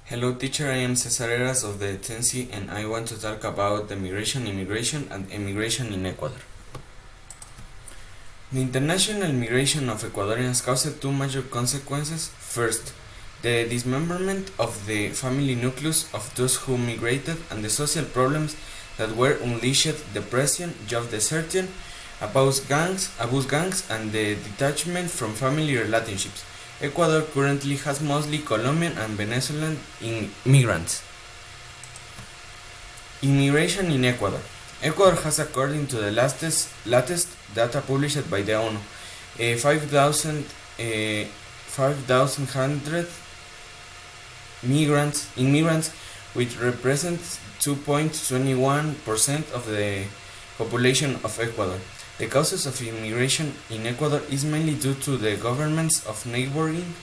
Hello teacher, I am Cesar Heras of the TENSI and I want to talk about the migration, immigration and emigration in Ecuador. The international migration of Ecuadorians caused two major consequences. First, the dismemberment of the family nucleus of those who migrated and the social problems that were unleashed, depression, job desertion, abuse gangs and the detachment from family relationships. Ecuador currently has mostly Colombian and Venezuelan immigrants. Immigration in Ecuador. Ecuador has, according to the latest data published by the ONU, 5,100 immigrants, which represents 2.21% of the population of Ecuador. The causes of immigration in Ecuador is mainly due to the governments of neighboring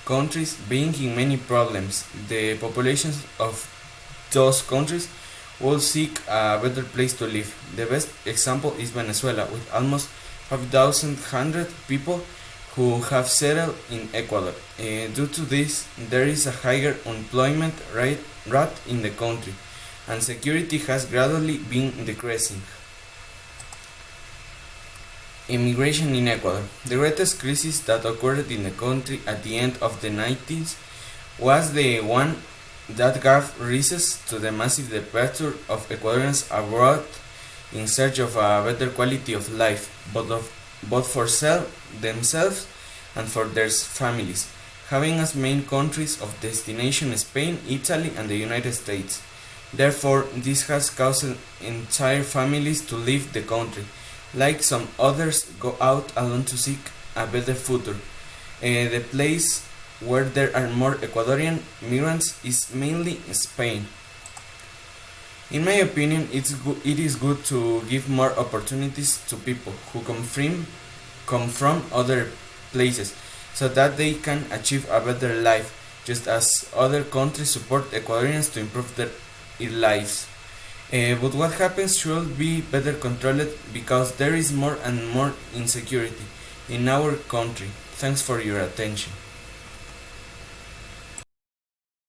countries being in many problems. The populations of those countries will seek a better place to live. The best example is Venezuela, with almost 5,100 people who have settled in Ecuador. Due to this, there is a higher unemployment rate in the country, and security has gradually been decreasing. Immigration in Ecuador. The greatest crisis that occurred in the country at the end of the 90s was the one that gave rise to the massive departure of Ecuadorians abroad in search of a better quality of life, both for themselves and for their families, having as main countries of destination Spain, Italy, and the United States. Therefore, this has caused entire families to leave the country. Like some others, go out alone to seek a better future. The place where there are more Ecuadorian migrants is mainly Spain. In my opinion, it is good to give more opportunities to people who come from other places, so that they can achieve a better life, just as other countries support Ecuadorians to improve their lives. But what happens should be better controlled, because there is more and more insecurity in our country. Thanks for your attention.